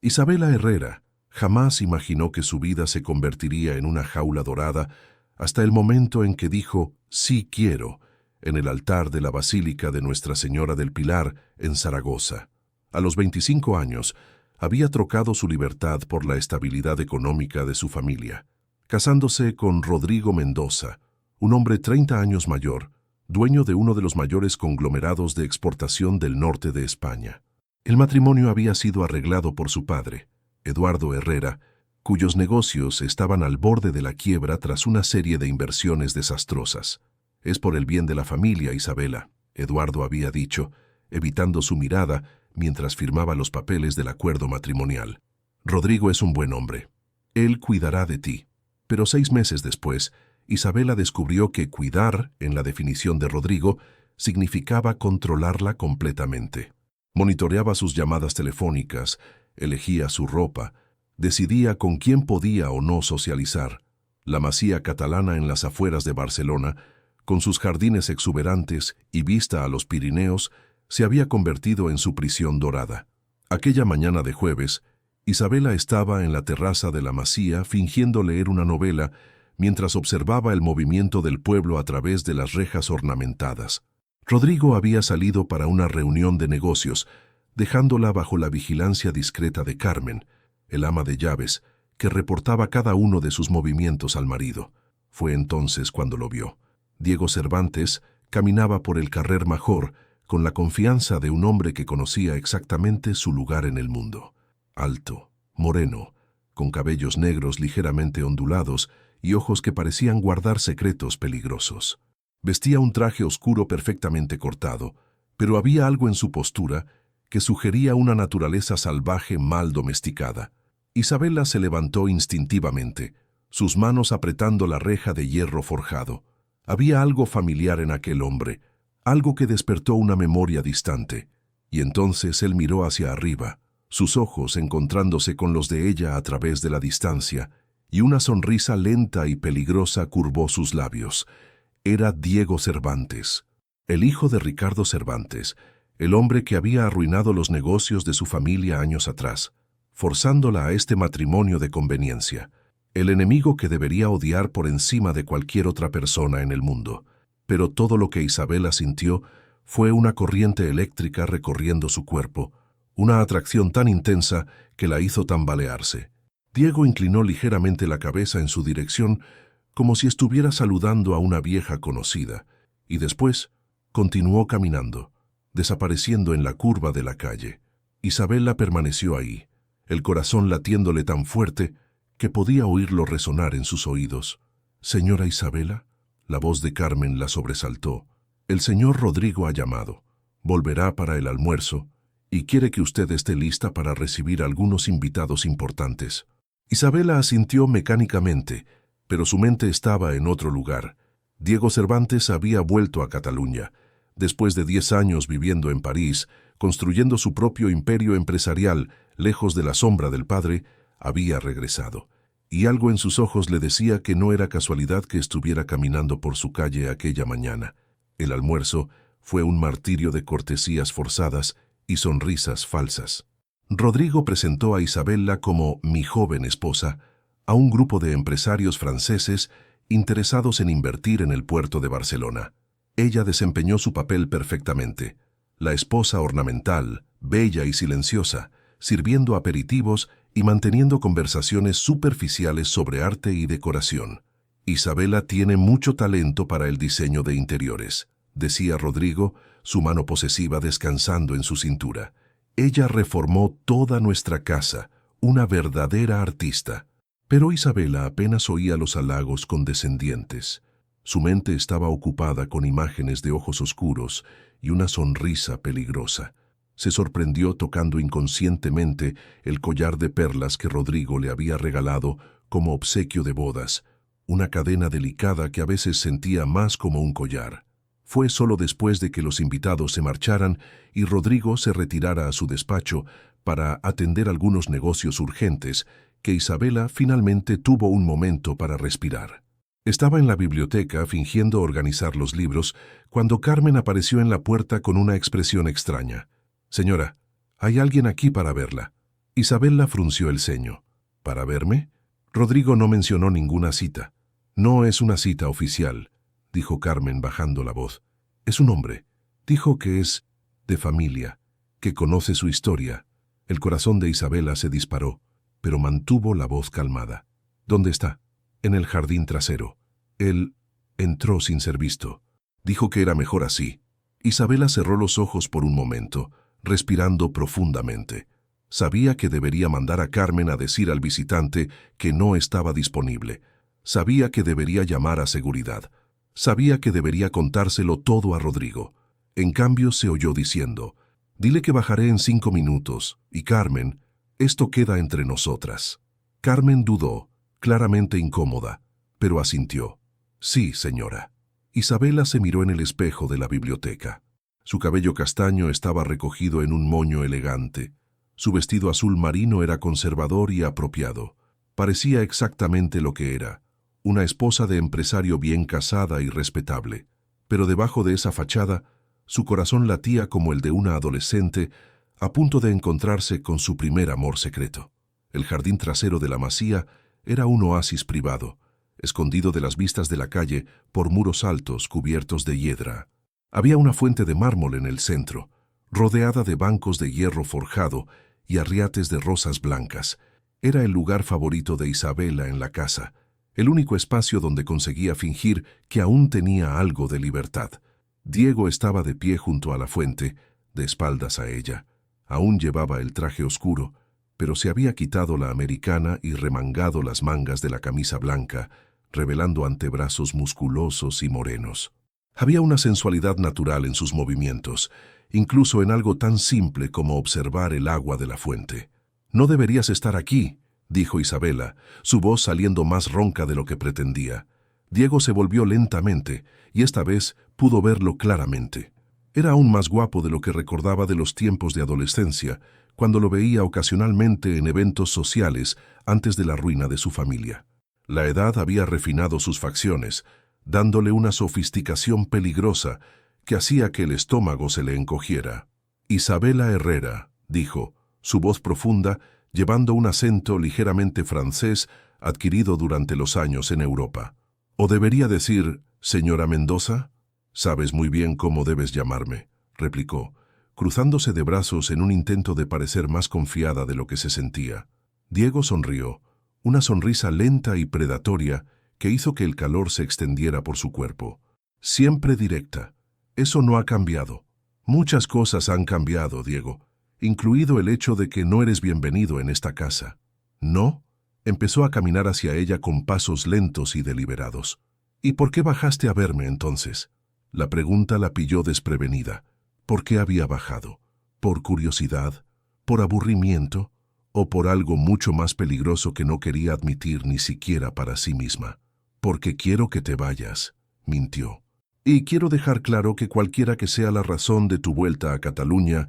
Isabela Herrera jamás imaginó que su vida se convertiría en una jaula dorada hasta el momento en que dijo «sí quiero» en el altar de la Basílica de Nuestra Señora del Pilar en Zaragoza. A los 25 años, había trocado su libertad por la estabilidad económica de su familia, casándose con Rodrigo Mendoza, un hombre 30 años mayor, dueño de uno de los mayores conglomerados de exportación del norte de España. El matrimonio había sido arreglado por su padre, Eduardo Herrera, cuyos negocios estaban al borde de la quiebra tras una serie de inversiones desastrosas. «Es por el bien de la familia, Isabela», Eduardo había dicho, evitando su mirada mientras firmaba los papeles del acuerdo matrimonial. «Rodrigo es un buen hombre. Él cuidará de ti». Pero 6 meses después, Isabela descubrió que cuidar, en la definición de Rodrigo, significaba controlarla completamente. Monitoreaba sus llamadas telefónicas, elegía su ropa, decidía con quién podía o no socializar. La masía catalana en las afueras de Barcelona, con sus jardines exuberantes y vista a los Pirineos, se había convertido en su prisión dorada. Aquella mañana de jueves, Isabela estaba en la terraza de la masía fingiendo leer una novela mientras observaba el movimiento del pueblo a través de las rejas ornamentadas. Rodrigo había salido para una reunión de negocios, dejándola bajo la vigilancia discreta de Carmen, el ama de llaves, que reportaba cada uno de sus movimientos al marido. Fue entonces cuando lo vio. Diego Cervantes caminaba por el Carrer Major con la confianza de un hombre que conocía exactamente su lugar en el mundo. Alto, moreno, con cabellos negros ligeramente ondulados y ojos que parecían guardar secretos peligrosos. Vestía un traje oscuro perfectamente cortado, pero había algo en su postura que sugería una naturaleza salvaje mal domesticada. Isabela se levantó instintivamente, sus manos apretando la reja de hierro forjado. Había algo familiar en aquel hombre, algo que despertó una memoria distante, y entonces él miró hacia arriba, sus ojos encontrándose con los de ella a través de la distancia, y una sonrisa lenta y peligrosa curvó sus labios. Era Diego Cervantes, el hijo de Ricardo Cervantes, el hombre que había arruinado los negocios de su familia años atrás, forzándola a este matrimonio de conveniencia, el enemigo que debería odiar por encima de cualquier otra persona en el mundo. Pero todo lo que Isabela sintió fue una corriente eléctrica recorriendo su cuerpo, una atracción tan intensa que la hizo tambalearse. Diego inclinó ligeramente la cabeza en su dirección, como si estuviera saludando a una vieja conocida, y después continuó caminando, desapareciendo en la curva de la calle. Isabela permaneció ahí, el corazón latiéndole tan fuerte que podía oírlo resonar en sus oídos. «Señora Isabela», la voz de Carmen la sobresaltó. «El señor Rodrigo ha llamado. Volverá para el almuerzo y quiere que usted esté lista para recibir algunos invitados importantes». Isabela asintió mecánicamente, pero su mente estaba en otro lugar. Diego Cervantes había vuelto a Cataluña. Después de 10 años viviendo en París, construyendo su propio imperio empresarial, lejos de la sombra del padre, había regresado. Y algo en sus ojos le decía que no era casualidad que estuviera caminando por su calle aquella mañana. El almuerzo fue un martirio de cortesías forzadas y sonrisas falsas. Rodrigo presentó a Isabela como «mi joven esposa» a un grupo de empresarios franceses interesados en invertir en el puerto de Barcelona. Ella desempeñó su papel perfectamente, la esposa ornamental, bella y silenciosa, sirviendo aperitivos y manteniendo conversaciones superficiales sobre arte y decoración. «Isabela tiene mucho talento para el diseño de interiores», decía Rodrigo, su mano posesiva descansando en su cintura. «Ella reformó toda nuestra casa, una verdadera artista». Pero Isabela apenas oía los halagos condescendientes. Su mente estaba ocupada con imágenes de ojos oscuros y una sonrisa peligrosa. Se sorprendió tocando inconscientemente el collar de perlas que Rodrigo le había regalado como obsequio de bodas, una cadena delicada que a veces sentía más como un collar. Fue solo después de que los invitados se marcharan y Rodrigo se retirara a su despacho para atender algunos negocios urgentes que Isabela finalmente tuvo un momento para respirar. Estaba en la biblioteca fingiendo organizar los libros cuando Carmen apareció en la puerta con una expresión extraña. «Señora, hay alguien aquí para verla». Isabela frunció el ceño. ¿Para verme? Rodrigo no mencionó ninguna cita. No es una cita oficial, dijo Carmen bajando la voz. Es un hombre. Dijo que es de familia, que conoce su historia. El corazón de Isabela se disparó, pero mantuvo la voz calmada. ¿Dónde está? En el jardín trasero. Él entró sin ser visto. Dijo que era mejor así. Isabela cerró los ojos por un momento, respirando profundamente. Sabía que debería mandar a Carmen a decir al visitante que no estaba disponible. Sabía que debería llamar a seguridad. Sabía que debería contárselo todo a Rodrigo. En cambio se oyó diciendo, «Dile que bajaré en 5 minutos, y Carmen, esto queda entre nosotras». Carmen dudó, claramente incómoda, pero asintió. «Sí, señora». Isabela se miró en el espejo de la biblioteca. Su cabello castaño estaba recogido en un moño elegante. Su vestido azul marino era conservador y apropiado. Parecía exactamente lo que era, una esposa de empresario bien casada y respetable. Pero debajo de esa fachada, su corazón latía como el de una adolescente a punto de encontrarse con su primer amor secreto. El jardín trasero de la masía era un oasis privado, escondido de las vistas de la calle por muros altos cubiertos de hiedra. Había una fuente de mármol en el centro, rodeada de bancos de hierro forjado y arriates de rosas blancas. Era el lugar favorito de Isabela en la casa, el único espacio donde conseguía fingir que aún tenía algo de libertad. Diego estaba de pie junto a la fuente, de espaldas a ella. Aún llevaba el traje oscuro, pero se había quitado la americana y remangado las mangas de la camisa blanca, revelando antebrazos musculosos y morenos. Había una sensualidad natural en sus movimientos, incluso en algo tan simple como observar el agua de la fuente. «No deberías estar aquí», dijo Isabela, su voz saliendo más ronca de lo que pretendía. Diego se volvió lentamente, y esta vez pudo verlo claramente. Era aún más guapo de lo que recordaba de los tiempos de adolescencia, cuando lo veía ocasionalmente en eventos sociales antes de la ruina de su familia. La edad había refinado sus facciones, dándole una sofisticación peligrosa que hacía que el estómago se le encogiera. «Isabela Herrera», dijo, su voz profunda, llevando un acento ligeramente francés adquirido durante los años en Europa. «¿O debería decir, señora Mendoza?» «Sabes muy bien cómo debes llamarme», replicó, cruzándose de brazos en un intento de parecer más confiada de lo que se sentía. Diego sonrió, una sonrisa lenta y predatoria que hizo que el calor se extendiera por su cuerpo. «Siempre directa. Eso no ha cambiado. Muchas cosas han cambiado, Diego, incluido el hecho de que no eres bienvenido en esta casa». «¿No?» Empezó a caminar hacia ella con pasos lentos y deliberados. «¿Y por qué bajaste a verme entonces?» La pregunta la pilló desprevenida. ¿Por qué había bajado? ¿Por curiosidad? ¿Por aburrimiento? ¿O por algo mucho más peligroso que no quería admitir ni siquiera para sí misma? «Porque quiero que te vayas», mintió. «Y quiero dejar claro que cualquiera que sea la razón de tu vuelta a Cataluña,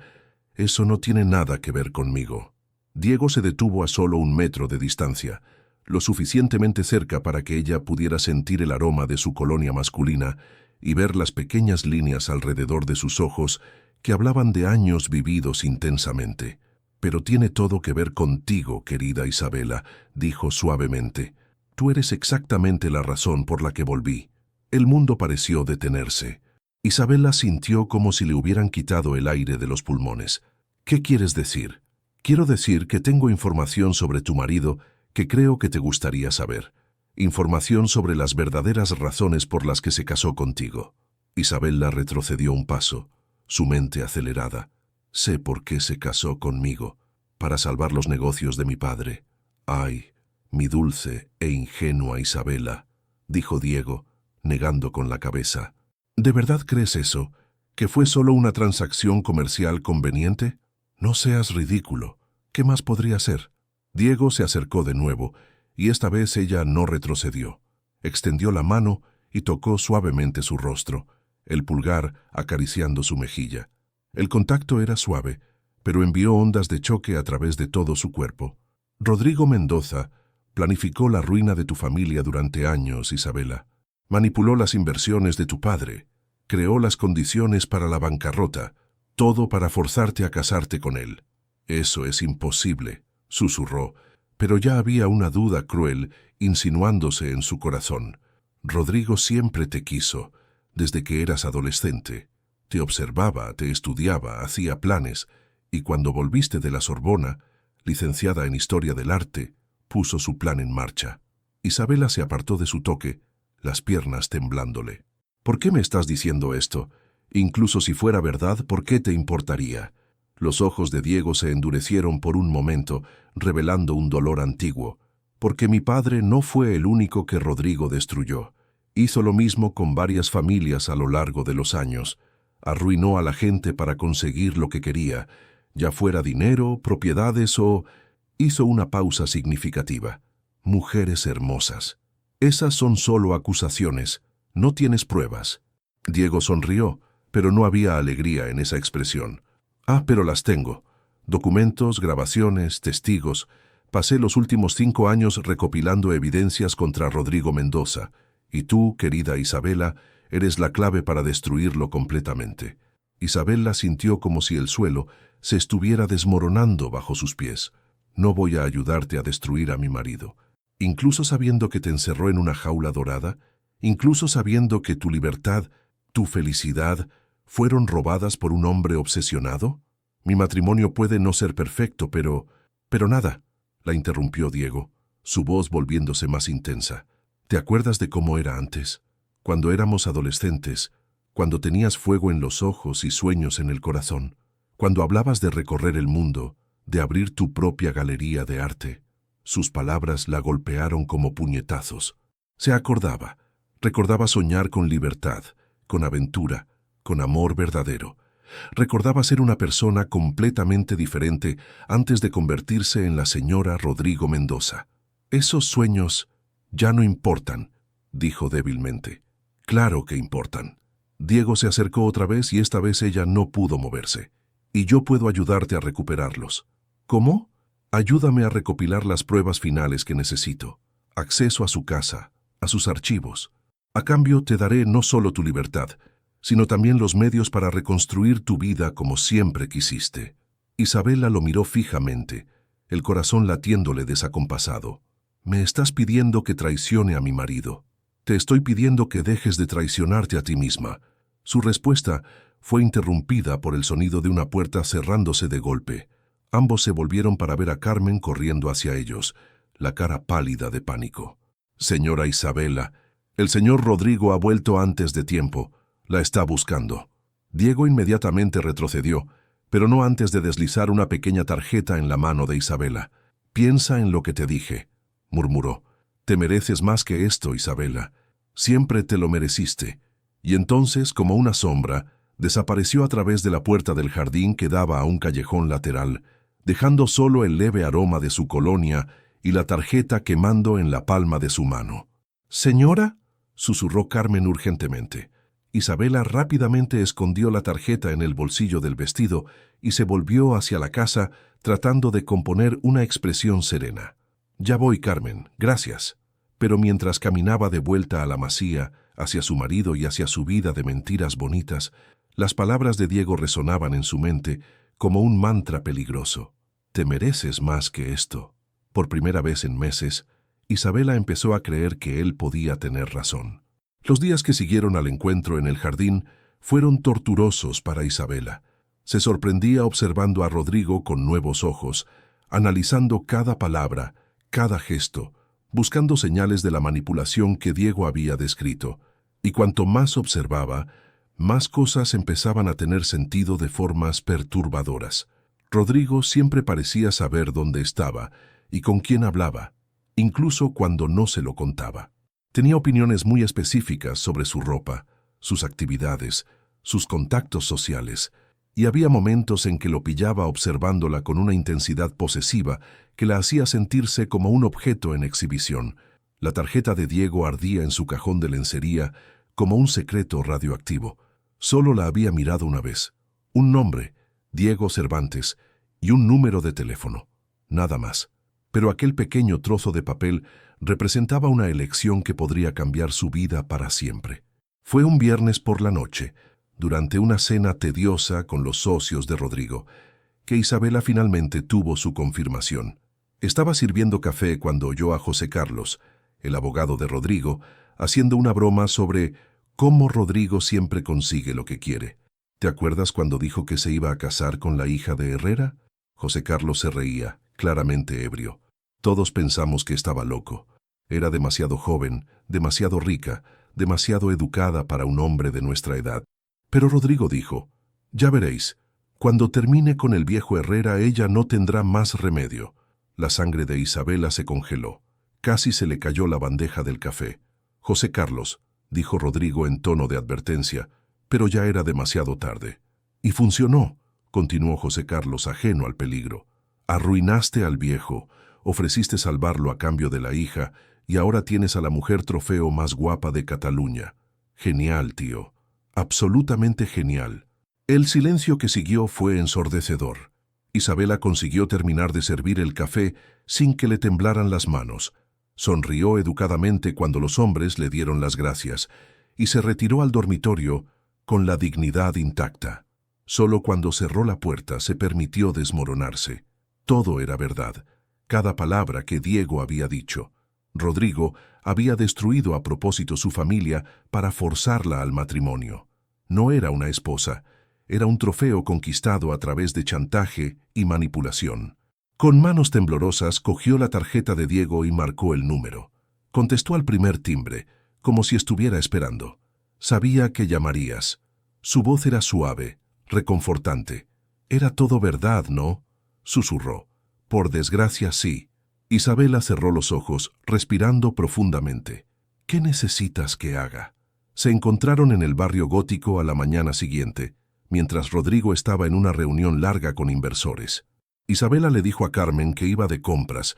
eso no tiene nada que ver conmigo». Diego se detuvo a solo 1 metro de distancia, lo suficientemente cerca para que ella pudiera sentir el aroma de su colonia masculina y ver las pequeñas líneas alrededor de sus ojos que hablaban de años vividos intensamente. «Pero tiene todo que ver contigo, querida Isabela», dijo suavemente. «Tú eres exactamente la razón por la que volví». El mundo pareció detenerse. Isabela sintió como si le hubieran quitado el aire de los pulmones. «¿Qué quieres decir?» «Quiero decir que tengo información sobre tu marido que creo que te gustaría saber. Información sobre las verdaderas razones por las que se casó contigo». Isabela retrocedió un paso, su mente acelerada. «Sé por qué se casó conmigo, para salvar los negocios de mi padre». «Ay, mi dulce e ingenua Isabela», dijo Diego, negando con la cabeza. «¿De verdad crees eso? ¿Que fue solo una transacción comercial conveniente? No seas ridículo. ¿Qué más podría ser?» Diego se acercó de nuevo, y esta vez ella no retrocedió. Extendió la mano y tocó suavemente su rostro, el pulgar acariciando su mejilla. El contacto era suave, pero envió ondas de choque a través de todo su cuerpo. «Rodrigo Mendoza planificó la ruina de tu familia durante años, Isabela. Manipuló las inversiones de tu padre, creó las condiciones para la bancarrota, todo para forzarte a casarte con él. Eso es imposible», susurró, pero ya había una duda cruel insinuándose en su corazón. Rodrigo siempre te quiso, desde que eras adolescente. Te observaba, te estudiaba, hacía planes, y cuando volviste de la Sorbona, licenciada en Historia del Arte, puso su plan en marcha. Isabela se apartó de su toque, las piernas temblándole. ¿Por qué me estás diciendo esto? Incluso si fuera verdad, ¿por qué te importaría? Los ojos de Diego se endurecieron por un momento, revelando un dolor antiguo. Porque mi padre no fue el único que Rodrigo destruyó. Hizo lo mismo con varias familias a lo largo de los años. Arruinó a la gente para conseguir lo que quería, ya fuera dinero, propiedades o... Hizo una pausa significativa. Mujeres hermosas. Esas son solo acusaciones, no tienes pruebas. Diego sonrió, pero no había alegría en esa expresión. Ah, pero las tengo. Documentos, grabaciones, testigos. Pasé los últimos 5 años recopilando evidencias contra Rodrigo Mendoza, y tú, querida Isabela, eres la clave para destruirlo completamente. Isabela sintió como si el suelo se estuviera desmoronando bajo sus pies. No voy a ayudarte a destruir a mi marido. Incluso sabiendo que te encerró en una jaula dorada, incluso sabiendo que tu libertad, tu felicidad, fueron robadas por un hombre obsesionado. Mi matrimonio puede no ser perfecto, pero nada, la interrumpió Diego, su voz volviéndose más intensa. ¿Te acuerdas de cómo era antes? Cuando éramos adolescentes, cuando tenías fuego en los ojos y sueños en el corazón, cuando hablabas de recorrer el mundo, de abrir tu propia galería de arte. Sus palabras la golpearon como puñetazos. Se acordaba, recordaba soñar con libertad, con aventura, con amor verdadero. Recordaba ser una persona completamente diferente antes de convertirse en la señora Rodrigo Mendoza. Esos sueños ya no importan, dijo débilmente. Claro que importan. Diego se acercó otra vez y esta vez ella no pudo moverse. Y yo puedo ayudarte a recuperarlos. ¿Cómo? Ayúdame a recopilar las pruebas finales que necesito. Acceso a su casa, a sus archivos. A cambio te daré no solo tu libertad, sino también los medios para reconstruir tu vida como siempre quisiste. Isabela lo miró fijamente, el corazón latiéndole desacompasado. Me estás pidiendo que traicione a mi marido. Te estoy pidiendo que dejes de traicionarte a ti misma. Su respuesta fue interrumpida por el sonido de una puerta cerrándose de golpe. Ambos se volvieron para ver a Carmen corriendo hacia ellos, la cara pálida de pánico. Señora Isabela, el señor Rodrigo ha vuelto antes de tiempo. La está buscando. Diego inmediatamente retrocedió, pero no antes de deslizar una pequeña tarjeta en la mano de Isabela. Piensa en lo que te dije, murmuró. Te mereces más que esto, Isabela. Siempre te lo mereciste. Y entonces, como una sombra, desapareció a través de la puerta del jardín que daba a un callejón lateral, dejando solo el leve aroma de su colonia y la tarjeta quemando en la palma de su mano. «¿Señora?», susurró Carmen urgentemente. Isabela rápidamente escondió la tarjeta en el bolsillo del vestido y se volvió hacia la casa tratando de componer una expresión serena. «Ya voy, Carmen, gracias». Pero mientras caminaba de vuelta a la masía, hacia su marido y hacia su vida de mentiras bonitas, las palabras de Diego resonaban en su mente como un mantra peligroso. «Te mereces más que esto». Por primera vez en meses, Isabela empezó a creer que él podía tener razón. Los días que siguieron al encuentro en el jardín fueron torturosos para Isabela. Se sorprendía observando a Rodrigo con nuevos ojos, analizando cada palabra, cada gesto, buscando señales de la manipulación que Diego había descrito. Y cuanto más observaba, más cosas empezaban a tener sentido de formas perturbadoras. Rodrigo siempre parecía saber dónde estaba y con quién hablaba, incluso cuando no se lo contaba. Tenía opiniones muy específicas sobre su ropa, sus actividades, sus contactos sociales, y había momentos en que lo pillaba observándola con una intensidad posesiva que la hacía sentirse como un objeto en exhibición. La tarjeta de Diego ardía en su cajón de lencería como un secreto radioactivo. Solo la había mirado una vez. Un nombre, Diego Cervantes, y un número de teléfono. Nada más. Pero aquel pequeño trozo de papel representaba una elección que podría cambiar su vida para siempre. Fue un viernes por la noche, durante una cena tediosa con los socios de Rodrigo, que Isabela finalmente tuvo su confirmación. Estaba sirviendo café cuando oyó a José Carlos, el abogado de Rodrigo, haciendo una broma sobre cómo Rodrigo siempre consigue lo que quiere. ¿Te acuerdas cuando dijo que se iba a casar con la hija de Herrera? José Carlos se reía, claramente ebrio. Todos pensamos que estaba loco. Era demasiado joven, demasiado rica, demasiado educada para un hombre de nuestra edad. Pero Rodrigo dijo, «Ya veréis, cuando termine con el viejo Herrera ella no tendrá más remedio». La sangre de Isabela se congeló. Casi se le cayó la bandeja del café. «José Carlos», dijo Rodrigo en tono de advertencia, pero ya era demasiado tarde. «Y funcionó», continuó José Carlos ajeno al peligro. «Arruinaste al viejo, ofreciste salvarlo a cambio de la hija, y ahora tienes a la mujer trofeo más guapa de Cataluña. Genial, tío. Absolutamente genial». El silencio que siguió fue ensordecedor. Isabela consiguió terminar de servir el café sin que le temblaran las manos. Sonrió educadamente cuando los hombres le dieron las gracias y se retiró al dormitorio con la dignidad intacta. Solo cuando cerró la puerta se permitió desmoronarse. Todo era verdad, cada palabra que Diego había dicho. Rodrigo había destruido a propósito su familia para forzarla al matrimonio. No era una esposa, era un trofeo conquistado a través de chantaje y manipulación. Con manos temblorosas cogió la tarjeta de Diego y marcó el número. Contestó al primer timbre, como si estuviera esperando. Sabía que llamarías. Su voz era suave, reconfortante. «Era todo verdad, ¿no?», susurró. «Por desgracia, sí». Isabela cerró los ojos, respirando profundamente. «¿Qué necesitas que haga?». Se encontraron en el barrio gótico a la mañana siguiente, mientras Rodrigo estaba en una reunión larga con inversores. Isabela le dijo a Carmen que iba de compras,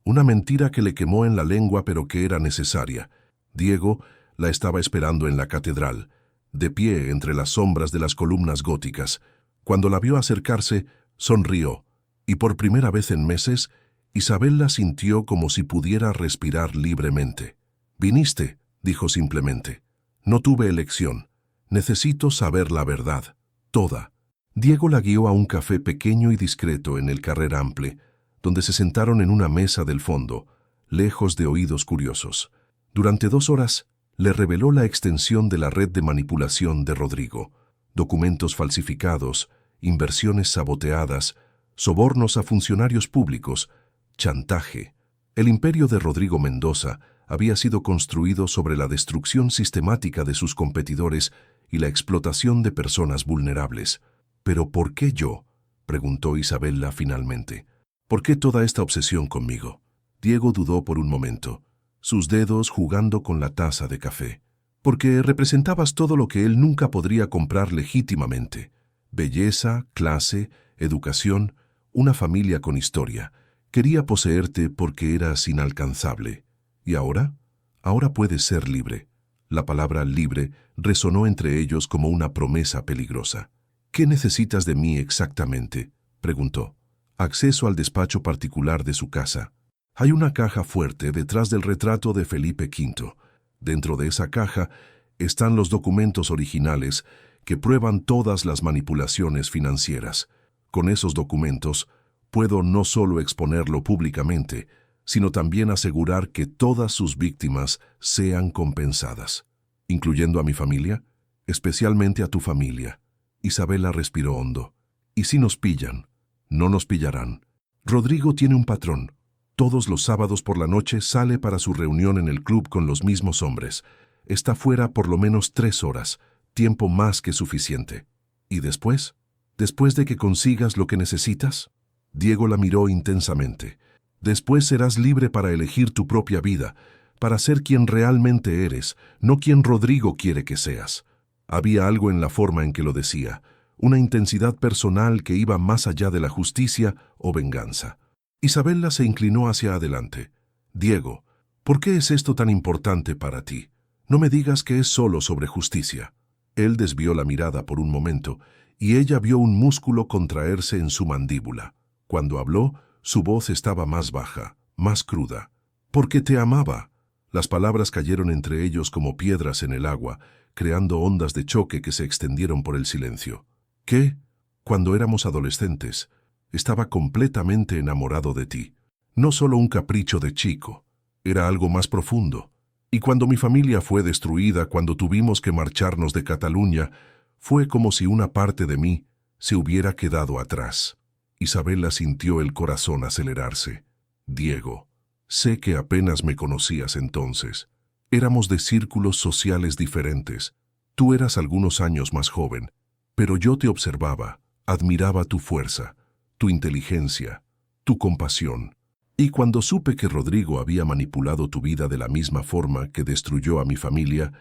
una mentira que le quemó en la lengua pero que era necesaria. Diego la estaba esperando en la catedral, de pie entre las sombras de las columnas góticas. Cuando la vio acercarse, sonrió, y por primera vez en meses, Isabela sintió como si pudiera respirar libremente. «Viniste», dijo simplemente. «No tuve elección. Necesito saber la verdad. Toda». Diego la guió a un café pequeño y discreto en el Carrer Ample, donde se sentaron en una mesa del fondo, lejos de oídos curiosos. Durante 2 horas, le reveló la extensión de la red de manipulación de Rodrigo. Documentos falsificados, inversiones saboteadas, sobornos a funcionarios públicos, chantaje. El imperio de Rodrigo Mendoza había sido construido sobre la destrucción sistemática de sus competidores y la explotación de personas vulnerables. «¿Pero por qué yo?», preguntó Isabela finalmente. «¿Por qué toda esta obsesión conmigo?». Diego dudó por un momento, sus dedos jugando con la taza de café. «Porque representabas todo lo que él nunca podría comprar legítimamente. Belleza, clase, educación, una familia con historia. Quería poseerte porque eras inalcanzable. ¿Y ahora? Ahora puedes ser libre». La palabra libre resonó entre ellos como una promesa peligrosa. «¿Qué necesitas de mí exactamente?», preguntó. «Acceso al despacho particular de su casa. Hay una caja fuerte detrás del retrato de Felipe V. Dentro de esa caja están los documentos originales que prueban todas las manipulaciones financieras. Con esos documentos puedo no solo exponerlo públicamente, sino también asegurar que todas sus víctimas sean compensadas, incluyendo a mi familia, especialmente a tu familia». Isabela respiró hondo. «¿Y si nos pillan?». «No nos pillarán. Rodrigo tiene un patrón. Todos los sábados por la noche sale para su reunión en el club con los mismos hombres. Está fuera por lo menos 3 horas, tiempo más que suficiente. ¿Y después? ¿Después de que consigas lo que necesitas?». Diego la miró intensamente. «Después serás libre para elegir tu propia vida, para ser quien realmente eres, no quien Rodrigo quiere que seas». Había algo en la forma en que lo decía, una intensidad personal que iba más allá de la justicia o venganza. Isabela se inclinó hacia adelante. «Diego, ¿por qué es esto tan importante para ti? No me digas que es solo sobre justicia». Él desvió la mirada por un momento y ella vio un músculo contraerse en su mandíbula. Cuando habló, su voz estaba más baja, más cruda. «Porque te amaba». Las palabras cayeron entre ellos como piedras en el agua, creando ondas de choque que se extendieron por el silencio. «¿Qué? Cuando éramos adolescentes, estaba completamente enamorado de ti. No solo un capricho de chico, era algo más profundo. Y cuando mi familia fue destruida, cuando tuvimos que marcharnos de Cataluña, fue como si una parte de mí se hubiera quedado atrás. Isabela sintió el corazón acelerarse. Diego, sé que apenas me conocías entonces. Éramos de círculos sociales diferentes. Tú eras algunos años más joven, pero yo te observaba, admiraba tu fuerza, tu inteligencia, tu compasión. Y cuando supe que Rodrigo había manipulado tu vida de la misma forma que destruyó a mi familia,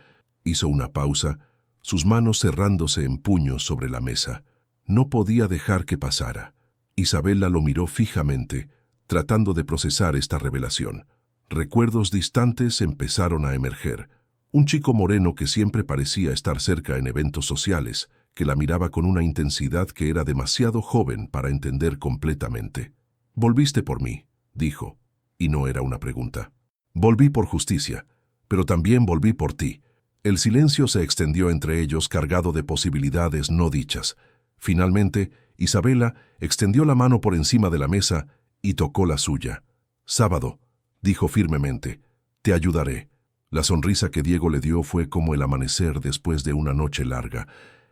hizo una pausa, sus manos cerrándose en puños sobre la mesa. No podía dejar que pasara. Isabela lo miró fijamente, tratando de procesar esta revelación. Recuerdos distantes empezaron a emerger. Un chico moreno que siempre parecía estar cerca en eventos sociales, que la miraba con una intensidad que era demasiado joven para entender completamente. «Volviste por mí», dijo, y no era una pregunta. «Volví por justicia, pero también volví por ti». El silencio se extendió entre ellos, cargado de posibilidades no dichas. Finalmente, Isabela extendió la mano por encima de la mesa y tocó la suya. «Sábado», dijo firmemente, «te ayudaré». La sonrisa que Diego le dio fue como el amanecer después de una noche larga.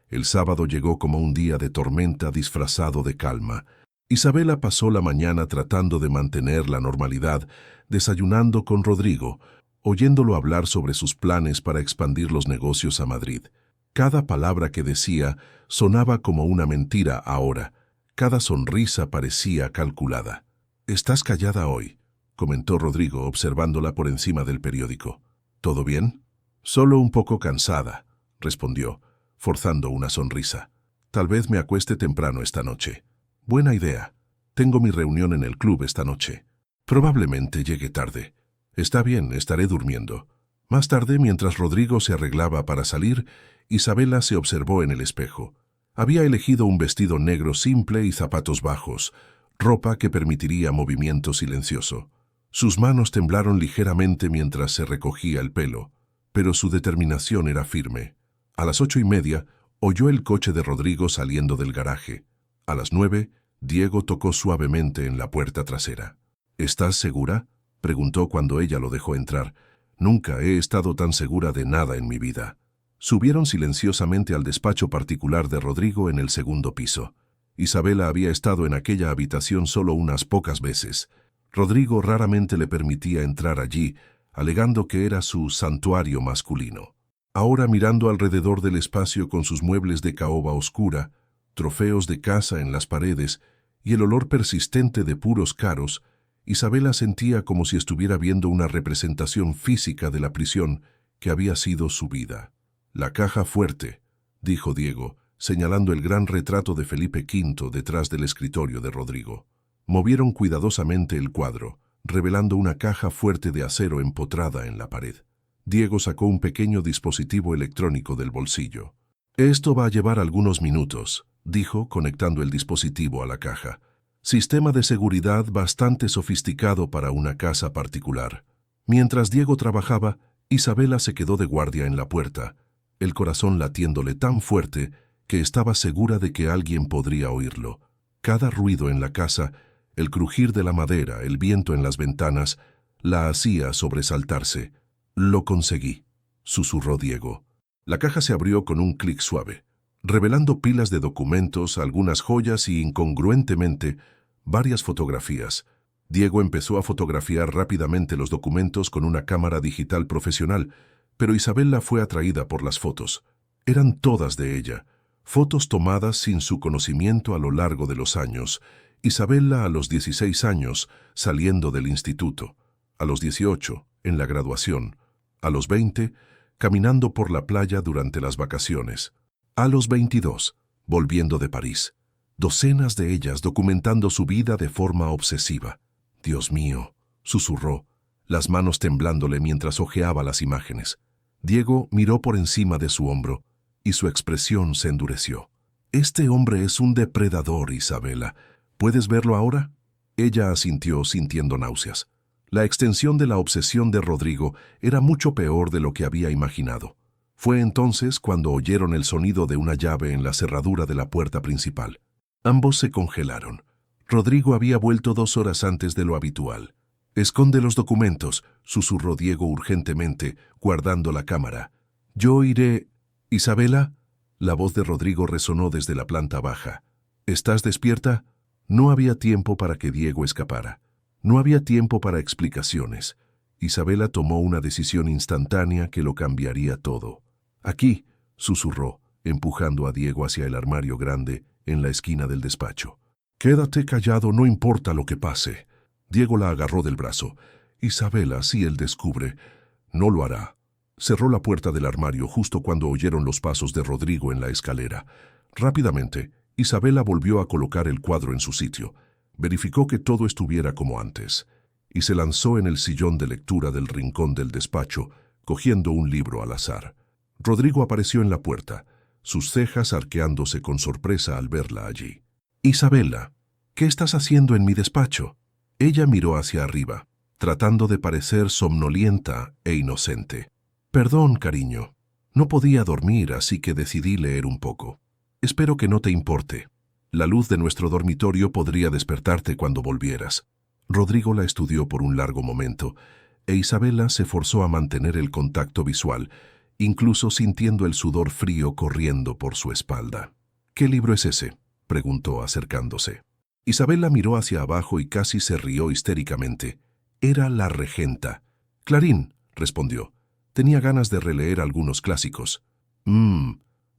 El sábado llegó como un día de tormenta disfrazado de calma. Isabela pasó la mañana tratando de mantener la normalidad, desayunando con Rodrigo, oyéndolo hablar sobre sus planes para expandir los negocios a Madrid. Cada palabra que decía sonaba como una mentira ahora. Cada sonrisa parecía calculada. «Estás callada hoy», comentó Rodrigo observándola por encima del periódico. «¿Todo bien?» «Solo un poco cansada», respondió, forzando una sonrisa. «Tal vez me acueste temprano esta noche». «Buena idea. Tengo mi reunión en el club esta noche. Probablemente llegue tarde». «Está bien, estaré durmiendo». Más tarde, mientras Rodrigo se arreglaba para salir, Isabela se observó en el espejo. Había elegido un vestido negro simple y zapatos bajos, ropa que permitiría movimiento silencioso. Sus manos temblaron ligeramente mientras se recogía el pelo, pero su determinación era firme. A las 8:30, oyó el coche de Rodrigo saliendo del garaje. A las 9, Diego tocó suavemente en la puerta trasera. «¿Estás segura?», preguntó cuando ella lo dejó entrar. «Nunca he estado tan segura de nada en mi vida». Subieron silenciosamente al despacho particular de Rodrigo en el segundo piso. Isabela había estado en aquella habitación solo unas pocas veces. Rodrigo raramente le permitía entrar allí, alegando que era su santuario masculino. Ahora, mirando alrededor del espacio con sus muebles de caoba oscura, trofeos de caza en las paredes y el olor persistente de puros caros, Isabela sentía como si estuviera viendo una representación física de la prisión que había sido su vida. «La caja fuerte», dijo Diego, señalando el gran retrato de Felipe V detrás del escritorio de Rodrigo. Movieron cuidadosamente el cuadro, revelando una caja fuerte de acero empotrada en la pared. Diego sacó un pequeño dispositivo electrónico del bolsillo. «Esto va a llevar algunos minutos», dijo, conectando el dispositivo a la caja. «Sistema de seguridad bastante sofisticado para una casa particular». Mientras Diego trabajaba, Isabela se quedó de guardia en la puerta, el corazón latiéndole tan fuerte que estaba segura de que alguien podría oírlo. Cada ruido en la casa, el crujir de la madera, el viento en las ventanas, la hacía sobresaltarse. «Lo conseguí», susurró Diego. La caja se abrió con un clic suave, revelando pilas de documentos, algunas joyas y, incongruentemente, varias fotografías. Diego empezó a fotografiar rápidamente los documentos con una cámara digital profesional, pero Isabela fue atraída por las fotos. Eran todas de ella, fotos tomadas sin su conocimiento a lo largo de los años. Isabela a los 16 años, saliendo del instituto. A los 18, en la graduación. A los 20, caminando por la playa durante las vacaciones. A los 22, volviendo de París. Docenas de ellas documentando su vida de forma obsesiva. «Dios mío», susurró, las manos temblándole mientras hojeaba las imágenes. Diego miró por encima de su hombro y su expresión se endureció. «Este hombre es un depredador, Isabela. ¿Puedes verlo ahora?» Ella asintió sintiendo náuseas. La extensión de la obsesión de Rodrigo era mucho peor de lo que había imaginado. Fue entonces cuando oyeron el sonido de una llave en la cerradura de la puerta principal. Ambos se congelaron. Rodrigo había vuelto 2 horas antes de lo habitual. «Esconde los documentos», susurró Diego urgentemente, guardando la cámara. «Yo iré...» «Isabela», la voz de Rodrigo resonó desde la planta baja. «¿Estás despierta?» No había tiempo para que Diego escapara. No había tiempo para explicaciones. Isabela tomó una decisión instantánea que lo cambiaría todo. «Aquí», susurró, empujando a Diego hacia el armario grande en la esquina del despacho. «Quédate callado, no importa lo que pase». Diego la agarró del brazo. «Isabela, si él descubre...» «No lo hará». Cerró la puerta del armario justo cuando oyeron los pasos de Rodrigo en la escalera. Rápidamente, Isabela volvió a colocar el cuadro en su sitio. Verificó que todo estuviera como antes, y se lanzó en el sillón de lectura del rincón del despacho, cogiendo un libro al azar. Rodrigo apareció en la puerta, sus cejas arqueándose con sorpresa al verla allí. «Isabela, ¿qué estás haciendo en mi despacho?» Ella miró hacia arriba, tratando de parecer somnolienta e inocente. «Perdón, cariño. No podía dormir, así que decidí leer un poco. Espero que no te importe. La luz de nuestro dormitorio podría despertarte cuando volvieras». Rodrigo la estudió por un largo momento, e Isabela se forzó a mantener el contacto visual, incluso sintiendo el sudor frío corriendo por su espalda. «¿Qué libro es ese?», preguntó acercándose. Isabela miró hacia abajo y casi se rió histéricamente. Era La Regenta. «Clarín», respondió. Tenía ganas de releer algunos clásicos.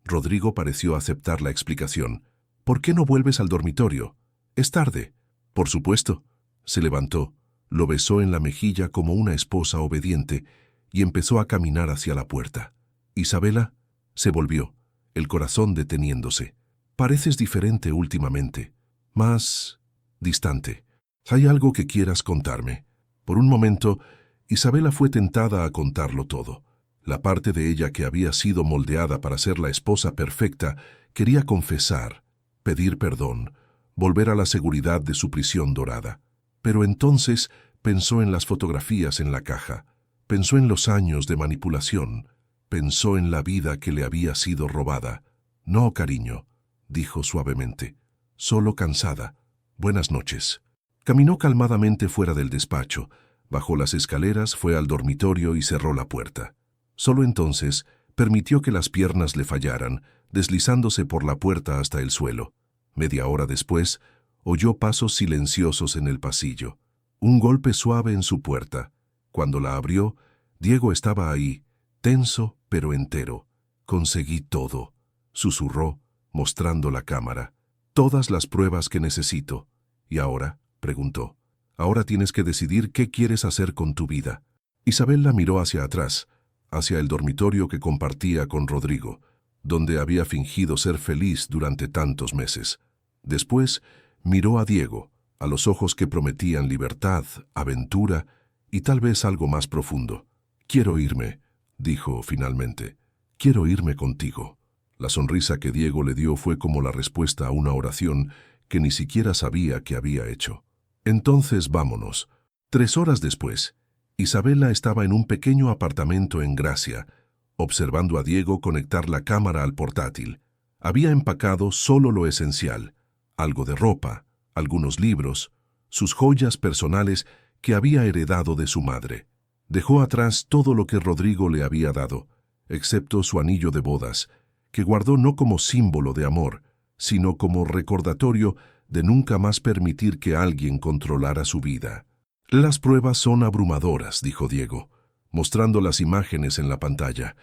Rodrigo pareció aceptar la explicación. «¿Por qué no vuelves al dormitorio? Es tarde». «Por supuesto». Se levantó, lo besó en la mejilla como una esposa obediente y empezó a caminar hacia la puerta. «Isabela», se volvió, el corazón deteniéndose. «Pareces diferente últimamente, más distante. ¿Hay algo que quieras contarme?» Por un momento, Isabela fue tentada a contarlo todo. La parte de ella que había sido moldeada para ser la esposa perfecta quería confesar, pedir perdón, volver a la seguridad de su prisión dorada. Pero entonces pensó en las fotografías en la caja, pensó en los años de manipulación, pensó en la vida que le había sido robada. «No, cariño», dijo suavemente, «solo cansada. Buenas noches». Caminó calmadamente fuera del despacho, bajó las escaleras, fue al dormitorio y cerró la puerta. Solo entonces permitió que las piernas le fallaran, deslizándose por la puerta hasta el suelo. Media hora después, oyó pasos silenciosos en el pasillo. Un golpe suave en su puerta. Cuando la abrió, Diego estaba ahí, tenso pero entero. «Conseguí todo», susurró, mostrando la cámara. «Todas las pruebas que necesito». «¿Y ahora?», preguntó. «Ahora tienes que decidir qué quieres hacer con tu vida». Isabela miró hacia atrás, hacia el dormitorio que compartía con Rodrigo, donde había fingido ser feliz durante tantos meses. Después, miró a Diego, a los ojos que prometían libertad, aventura y tal vez algo más profundo. «Quiero irme», dijo finalmente. «Quiero irme contigo». La sonrisa que Diego le dio fue como la respuesta a una oración que ni siquiera sabía que había hecho. «Entonces vámonos». 3 horas después, Isabela estaba en un pequeño apartamento en Gracia, observando a Diego conectar la cámara al portátil. Había empacado solo lo esencial, algo de ropa, algunos libros, sus joyas personales que había heredado de su madre. Dejó atrás todo lo que Rodrigo le había dado, excepto su anillo de bodas, que guardó no como símbolo de amor, sino como recordatorio de nunca más permitir que alguien controlara su vida. «Las pruebas son abrumadoras», dijo Diego, mostrando las imágenes en la pantalla.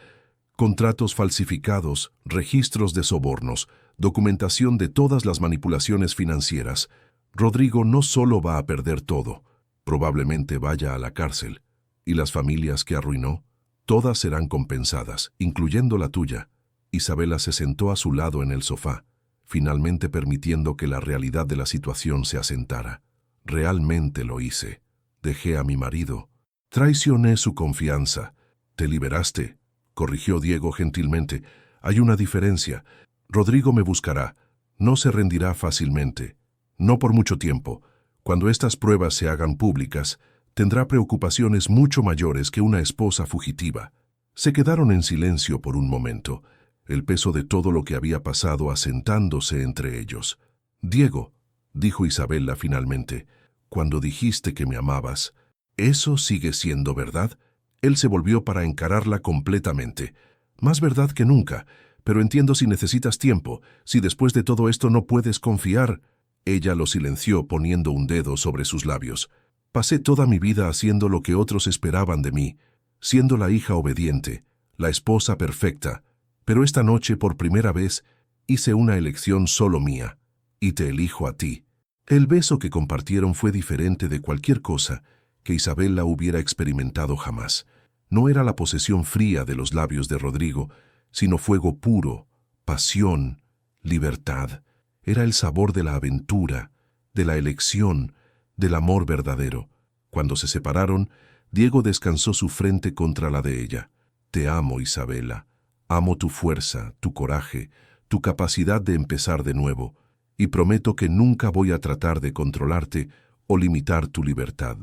«Contratos falsificados, registros de sobornos, documentación de todas las manipulaciones financieras. Rodrigo no solo va a perder todo, probablemente vaya a la cárcel. Y las familias que arruinó, todas serán compensadas, incluyendo la tuya». Isabela se sentó a su lado en el sofá, finalmente permitiendo que la realidad de la situación se asentara. «Realmente lo hice. Dejé a mi marido. Traicioné su confianza. Te liberaste», corrigió Diego gentilmente. «Hay una diferencia. Rodrigo me buscará. No se rendirá fácilmente. No por mucho tiempo. Cuando estas pruebas se hagan públicas, tendrá preocupaciones mucho mayores que una esposa fugitiva». Se quedaron en silencio por un momento, el peso de todo lo que había pasado asentándose entre ellos. «Diego», dijo Isabela finalmente. Cuando dijiste que me amabas, ¿eso sigue siendo verdad? Él se volvió para encararla completamente. Más verdad que nunca, pero entiendo si necesitas tiempo, si después de todo esto no puedes confiar. Ella lo silenció poniendo un dedo sobre sus labios. Pasé toda mi vida haciendo lo que otros esperaban de mí, siendo la hija obediente, la esposa perfecta, pero esta noche por primera vez hice una elección solo mía, y te elijo a ti. El beso que compartieron fue diferente de cualquier cosa que Isabela hubiera experimentado jamás. No era la posesión fría de los labios de Rodrigo, sino fuego puro, pasión, libertad. Era el sabor de la aventura, de la elección, del amor verdadero. Cuando se separaron, Diego descansó su frente contra la de ella. Te amo, Isabela. Amo tu fuerza, tu coraje, tu capacidad de empezar de nuevo, y prometo que nunca voy a tratar de controlarte o limitar tu libertad.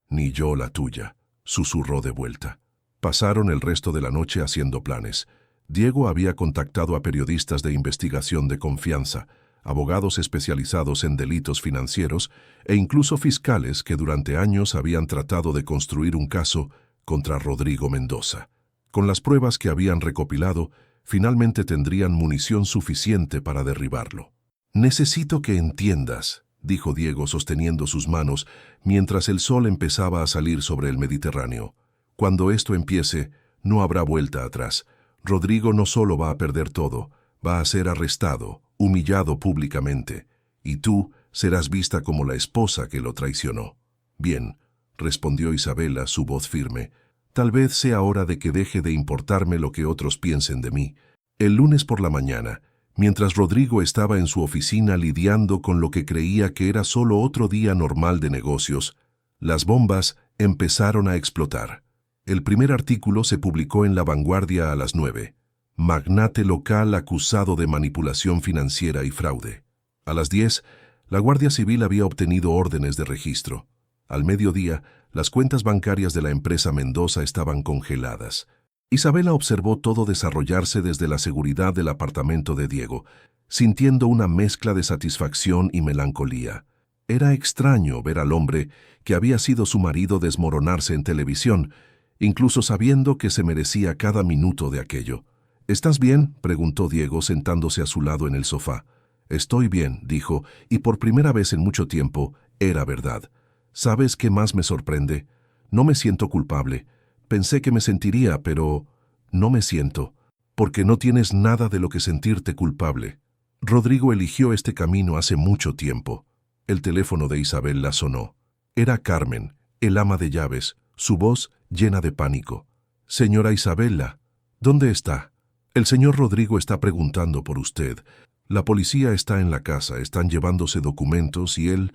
Ni yo la tuya, susurró de vuelta. Pasaron el resto de la noche haciendo planes. Diego había contactado a periodistas de investigación de confianza, abogados especializados en delitos financieros e incluso fiscales que durante años habían tratado de construir un caso contra Rodrigo Mendoza. Con las pruebas que habían recopilado, finalmente tendrían munición suficiente para derribarlo. Necesito que entiendas, dijo Diego sosteniendo sus manos mientras el sol empezaba a salir sobre el Mediterráneo. Cuando esto empiece, no habrá vuelta atrás. Rodrigo no solo va a perder todo, va a ser arrestado, humillado públicamente, y tú serás vista como la esposa que lo traicionó. Bien, respondió Isabela, su voz firme. Tal vez sea hora de que deje de importarme lo que otros piensen de mí. El lunes por la mañana, mientras Rodrigo estaba en su oficina lidiando con lo que creía que era solo otro día normal de negocios, las bombas empezaron a explotar. El primer artículo se publicó en La Vanguardia a las 9. Magnate local acusado de manipulación financiera y fraude. A las 10, la Guardia Civil había obtenido órdenes de registro. Al mediodía, las cuentas bancarias de la empresa Mendoza estaban congeladas. Isabela observó todo desarrollarse desde la seguridad del apartamento de Diego, sintiendo una mezcla de satisfacción y melancolía. Era extraño ver al hombre que había sido su marido desmoronarse en televisión, incluso sabiendo que se merecía cada minuto de aquello. ¿Estás bien?, preguntó Diego sentándose a su lado en el sofá. Estoy bien, dijo, y por primera vez en mucho tiempo, era verdad. ¿Sabes qué más me sorprende? No me siento culpable. Pensé que me sentiría, pero no me siento, porque no tienes nada de lo que sentirte culpable. Rodrigo eligió este camino hace mucho tiempo. El teléfono de Isabela sonó. Era Carmen, el ama de llaves, su voz llena de pánico. Señora Isabela, ¿dónde está? El señor Rodrigo está preguntando por usted. La policía está en la casa, están llevándose documentos y él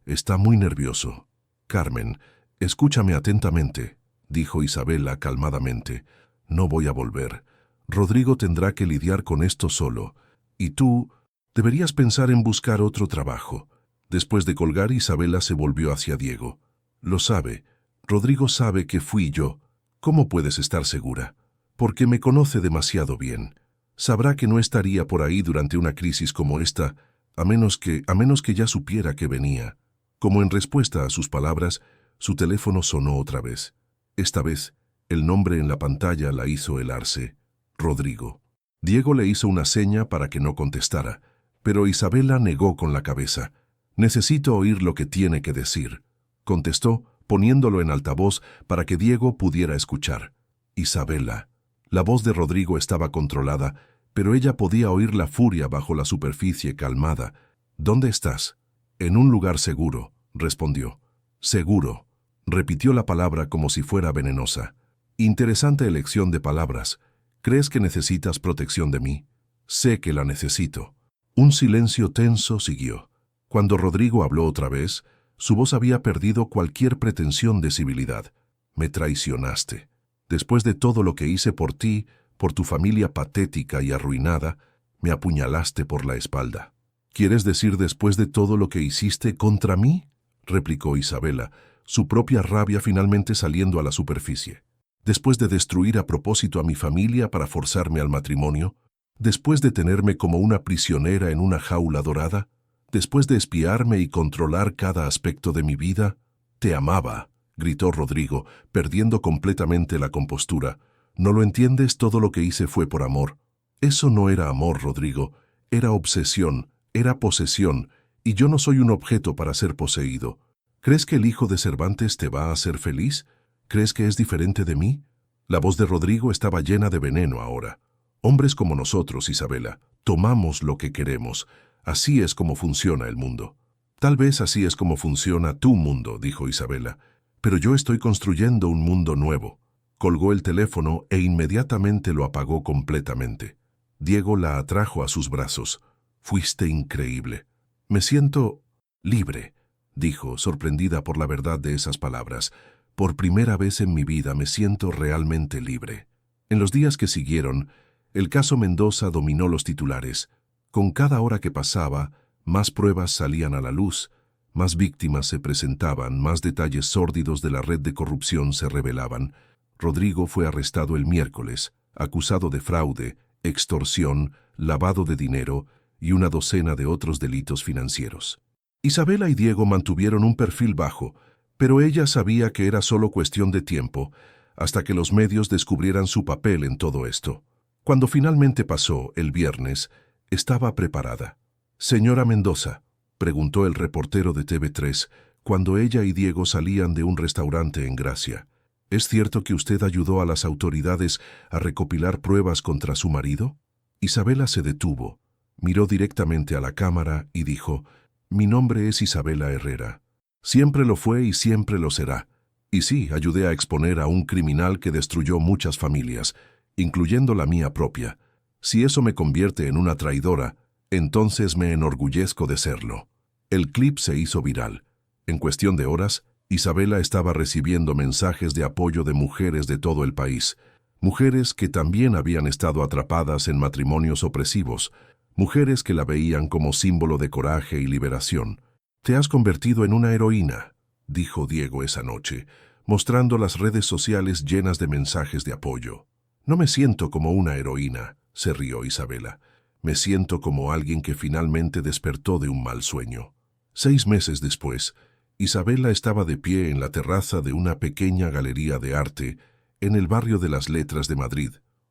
está muy nervioso. Carmen, escúchame atentamente, dijo Isabela calmadamente. No voy a volver. Rodrigo tendrá que lidiar con esto solo. Y tú deberías pensar en buscar otro trabajo. Después de colgar, Isabela se volvió hacia Diego. Lo sabe. Rodrigo sabe que fui yo. ¿Cómo puedes estar segura? Porque me conoce demasiado bien. Sabrá que no estaría por ahí durante una crisis como esta, a menos que ya supiera que venía. Como en respuesta a sus palabras, su teléfono sonó otra vez. Esta vez, el nombre en la pantalla la hizo helarse. Rodrigo. Diego le hizo una seña para que no contestara, pero Isabela negó con la cabeza. Necesito oír lo que tiene que decir, contestó, poniéndolo en altavoz para que Diego pudiera escuchar. Isabela. La voz de Rodrigo estaba controlada, pero ella podía oír la furia bajo la superficie calmada. ¿Dónde estás? En un lugar seguro, respondió. Seguro. Repitió la palabra como si fuera venenosa. Interesante elección de palabras. ¿Crees que necesitas protección de mí? Sé que la necesito. Un silencio tenso siguió. Cuando Rodrigo habló otra vez, su voz había perdido cualquier pretensión de civilidad. Me traicionaste. Después de todo lo que hice por ti, por tu familia patética y arruinada, me apuñalaste por la espalda. ¿Quieres decir después de todo lo que hiciste contra mí?, replicó Isabela, su propia rabia finalmente saliendo a la superficie. Después de destruir a propósito a mi familia para forzarme al matrimonio, después de tenerme como una prisionera en una jaula dorada, Después de espiarme y controlar cada aspecto de mi vida, te amaba, gritó Rodrigo, perdiendo completamente la compostura. ¿No lo entiendes? Todo lo que hice fue por amor. Eso no era amor, Rodrigo. Era obsesión, era posesión, y yo no soy un objeto para ser poseído. ¿Crees que el hijo de Cervantes te va a hacer feliz? ¿Crees que es diferente de mí? La voz de Rodrigo estaba llena de veneno ahora. Hombres como nosotros, Isabela, tomamos lo que queremos. Así es como funciona el mundo. Tal vez así es como funciona tu mundo, dijo Isabela, pero yo estoy construyendo un mundo nuevo. Colgó el teléfono e inmediatamente lo apagó completamente. Diego la atrajo a sus brazos. Fuiste increíble. Me siento libre, dijo, sorprendida por la verdad de esas palabras. Por primera vez en mi vida me siento realmente libre. En los días que siguieron, el caso Mendoza dominó los titulares. Con cada hora que pasaba, más pruebas salían a la luz, más víctimas se presentaban, más detalles sórdidos de la red de corrupción se revelaban. Rodrigo fue arrestado el miércoles, acusado de fraude, extorsión, lavado de dinero y una docena de otros delitos financieros. Isabela y Diego mantuvieron un perfil bajo, pero ella sabía que era solo cuestión de tiempo, hasta que los medios descubrieran su papel en todo esto. Cuando finalmente pasó, el viernes, estaba preparada. «Señora Mendoza», preguntó el reportero de TV3, cuando ella y Diego salían de un restaurante en Gracia. ¿Es cierto que usted ayudó a las autoridades a recopilar pruebas contra su marido? Isabela se detuvo, miró directamente a la cámara y dijo: «Mi nombre es Isabela Herrera. Siempre lo fue y siempre lo será. Y sí, ayudé a exponer a un criminal que destruyó muchas familias, incluyendo la mía propia. Si eso me convierte en una traidora, entonces me enorgullezco de serlo». El clip se hizo viral. En cuestión de horas, Isabela estaba recibiendo mensajes de apoyo de mujeres de todo el país, mujeres que también habían estado atrapadas en matrimonios opresivos, mujeres que la veían como símbolo de coraje y liberación. «Te has convertido en una heroína», dijo Diego esa noche, mostrando las redes sociales llenas de mensajes de apoyo. «No me siento como una heroína», se rió Isabela. «Me siento como alguien que finalmente despertó de un mal sueño». 6 meses después, Isabela estaba de pie en la terraza de una pequeña galería de arte en el barrio de las Letras de Madrid,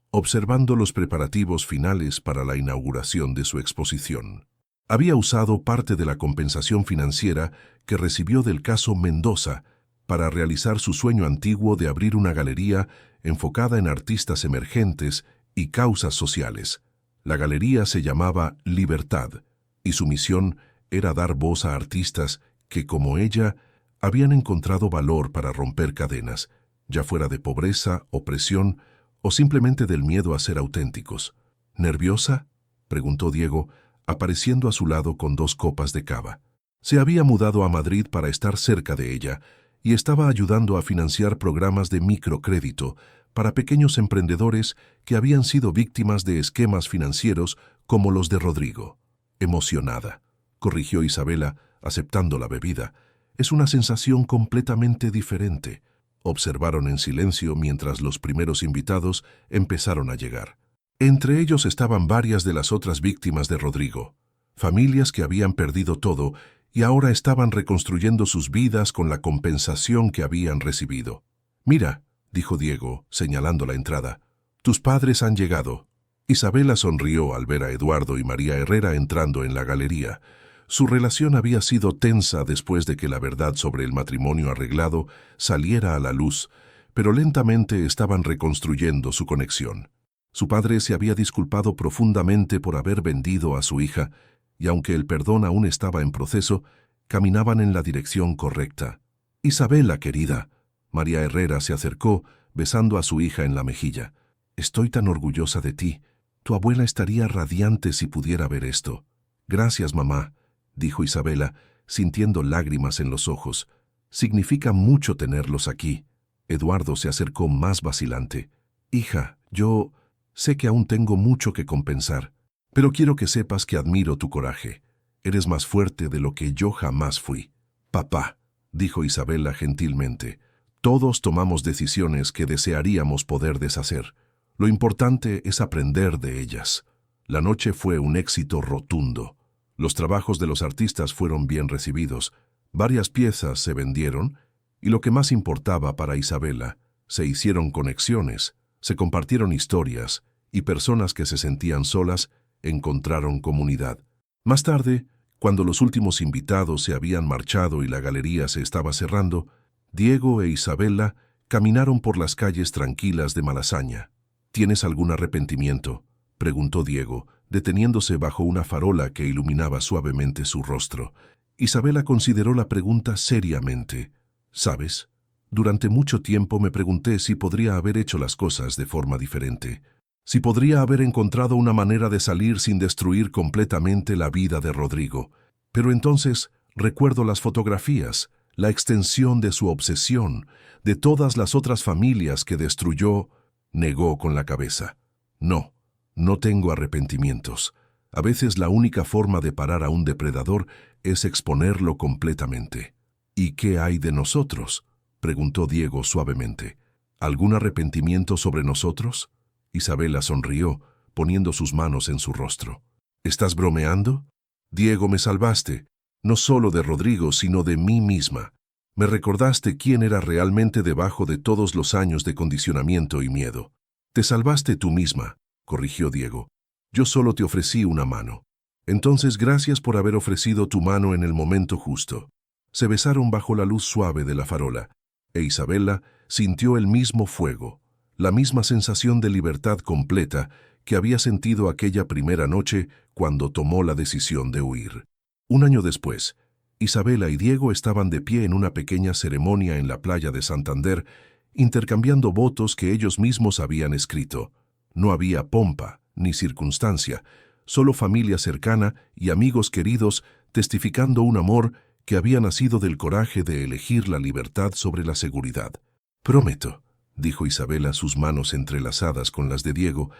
observando los preparativos finales para la inauguración de su exposición. Había usado parte de la compensación financiera que recibió del caso Mendoza para realizar su sueño antiguo de abrir una galería enfocada en artistas emergentes y causas sociales. La galería se llamaba Libertad, y su misión era dar voz a artistas que, como ella, habían encontrado valor para romper cadenas, ya fuera de pobreza, opresión o simplemente del miedo a ser auténticos. «¿Nerviosa?», preguntó Diego, apareciendo a su lado con 2 copas de cava. Se había mudado a Madrid para estar cerca de ella y estaba ayudando a financiar programas de microcrédito para pequeños emprendedores que habían sido víctimas de esquemas financieros como los de Rodrigo. «Emocionada», corrigió Isabela, aceptando la bebida. «Es una sensación completamente diferente». Observaron en silencio mientras los primeros invitados empezaron a llegar. Entre ellos estaban varias de las otras víctimas de Rodrigo, familias que habían perdido todo y ahora estaban reconstruyendo sus vidas con la compensación que habían recibido. «Mira», dijo Diego, señalando la entrada, «tus padres han llegado». Isabela sonrió al ver a Eduardo y María Herrera entrando en la galería. Su relación había sido tensa después de que la verdad sobre el matrimonio arreglado saliera a la luz, pero lentamente estaban reconstruyendo su conexión. Su padre se había disculpado profundamente por haber vendido a su hija, y aunque el perdón aún estaba en proceso, caminaban en la dirección correcta. «Isabela, querida», María Herrera se acercó, besando a su hija en la mejilla. «Estoy tan orgullosa de ti. Tu abuela estaría radiante si pudiera ver esto». «Gracias, mamá», dijo Isabela, sintiendo lágrimas en los ojos. «Significa mucho tenerlos aquí». Eduardo se acercó más vacilante. «Hija, yo sé que aún tengo mucho que compensar, pero quiero que sepas que admiro tu coraje. Eres más fuerte de lo que yo jamás fui». «Papá», dijo Isabela gentilmente, «todos tomamos decisiones que desearíamos poder deshacer. Lo importante es aprender de ellas». La noche fue un éxito rotundo. Los trabajos de los artistas fueron bien recibidos, varias piezas se vendieron, y lo que más importaba para Isabela, se hicieron conexiones, se compartieron historias, y personas que se sentían solas encontraron comunidad. Más tarde, cuando los últimos invitados se habían marchado y la galería se estaba cerrando, Diego e Isabela caminaron por las calles tranquilas de Malasaña. ¿Tienes algún arrepentimiento?, preguntó Diego, deteniéndose bajo una farola que iluminaba suavemente su rostro. Isabela consideró la pregunta seriamente. ¿Sabes? Durante mucho tiempo me pregunté si podría haber hecho las cosas de forma diferente. Si podría haber encontrado una manera de salir sin destruir completamente la vida de Rodrigo. Pero entonces recuerdo las fotografías, la extensión de su obsesión, de todas las otras familias que destruyó. Negó con la cabeza. No, no tengo arrepentimientos. A veces la única forma de parar a un depredador es exponerlo completamente. ¿Y qué hay de nosotros?, preguntó Diego suavemente. ¿Algún arrepentimiento sobre nosotros? Isabela sonrió, poniendo sus manos en su rostro. ¿Estás bromeando? Diego, me salvaste, no solo de Rodrigo, sino de mí misma. Me recordaste quién era realmente debajo de todos los años de condicionamiento y miedo. Te salvaste tú misma, corrigió Diego. Yo solo te ofrecí una mano. Entonces, gracias por haber ofrecido tu mano en el momento justo. Se besaron bajo la luz suave de la farola, e Isabela sintió el mismo fuego, la misma sensación de libertad completa que había sentido aquella primera noche cuando tomó la decisión de huir. Un año después, Isabela y Diego estaban de pie en una pequeña ceremonia en la playa de Santander, intercambiando votos que ellos mismos habían escrito. No había pompa ni circunstancia, solo familia cercana y amigos queridos testificando un amor que había nacido del coraje de elegir la libertad sobre la seguridad. Prometo, dijo Isabela, sus manos entrelazadas con las de Diego,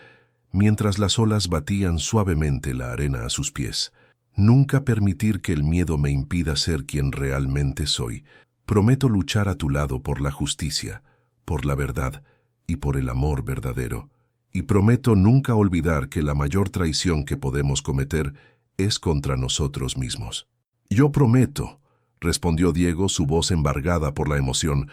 mientras las olas batían suavemente la arena a sus pies. Nunca permitir que el miedo me impida ser quien realmente soy. Prometo luchar a tu lado por la justicia, por la verdad y por el amor verdadero. Y prometo nunca olvidar que la mayor traición que podemos cometer es contra nosotros mismos. Yo prometo, respondió Diego, su voz embargada por la emoción,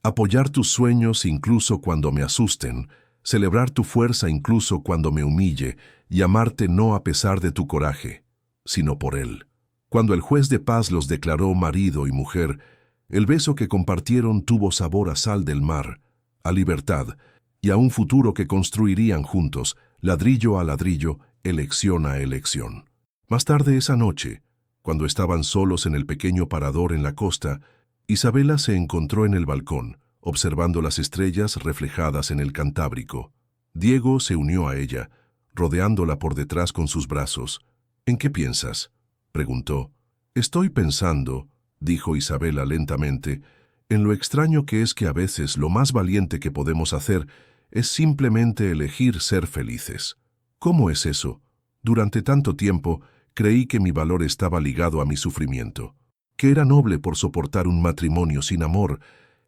apoyar tus sueños incluso cuando me asusten, celebrar tu fuerza incluso cuando me humille, y amarte no a pesar de tu coraje, sino por él. Cuando el juez de paz los declaró marido y mujer, el beso que compartieron tuvo sabor a sal del mar, a libertad, y a un futuro que construirían juntos, ladrillo a ladrillo, elección a elección. Más tarde esa noche, cuando estaban solos en el pequeño parador en la costa, Isabela se encontró en el balcón, observando las estrellas reflejadas en el Cantábrico. Diego se unió a ella, rodeándola por detrás con sus brazos. ¿En qué piensas?, preguntó. Estoy pensando, dijo Isabela lentamente, en lo extraño que es que a veces lo más valiente que podemos hacer es simplemente elegir ser felices. ¿Cómo es eso? Durante tanto tiempo creí que mi valor estaba ligado a mi sufrimiento, que era noble por soportar un matrimonio sin amor,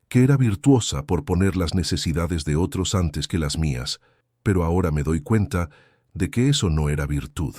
que era virtuosa por poner las necesidades de otros antes que las mías, pero ahora me doy cuenta de que eso no era virtud,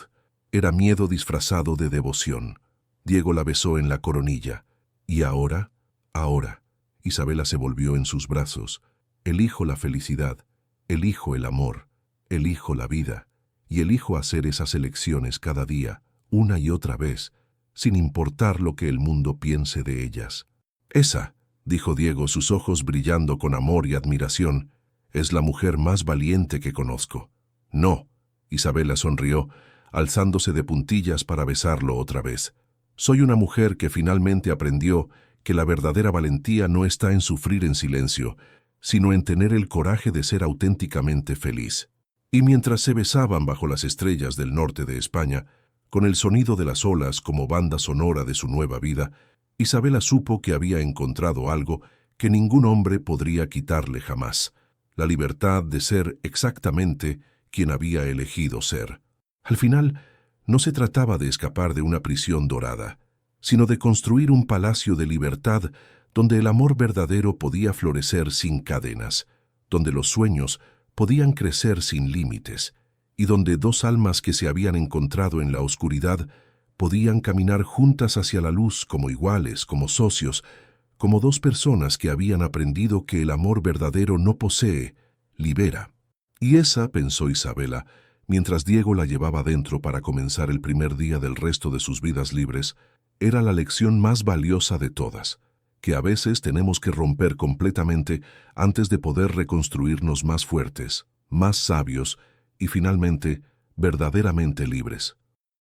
era miedo disfrazado de devoción. Diego la besó en la coronilla. ¿Y ahora? Ahora. Isabela se volvió en sus brazos. Elijo la felicidad, elijo el amor, elijo la vida, y elijo hacer esas elecciones cada día, una y otra vez, sin importar lo que el mundo piense de ellas. Esa, dijo Diego, sus ojos brillando con amor y admiración, es la mujer más valiente que conozco. No, Isabela sonrió, alzándose de puntillas para besarlo otra vez. Soy una mujer que finalmente aprendió que la verdadera valentía no está en sufrir en silencio, sino en tener el coraje de ser auténticamente feliz. Y mientras se besaban bajo las estrellas del norte de España, con el sonido de las olas como banda sonora de su nueva vida, Isabela supo que había encontrado algo que ningún hombre podría quitarle jamás, la libertad de ser exactamente quien había elegido ser. Al final, no se trataba de escapar de una prisión dorada, sino de construir un palacio de libertad donde el amor verdadero podía florecer sin cadenas, donde los sueños podían crecer sin límites, y donde dos almas que se habían encontrado en la oscuridad Podían caminar juntas hacia la luz como iguales, como socios, como dos personas que habían aprendido que el amor verdadero no posee, libera. Y esa, pensó Isabela, mientras Diego la llevaba dentro para comenzar el primer día del resto de sus vidas libres, era la lección más valiosa de todas, que a veces tenemos que romper completamente antes de poder reconstruirnos más fuertes, más sabios y finalmente verdaderamente libres.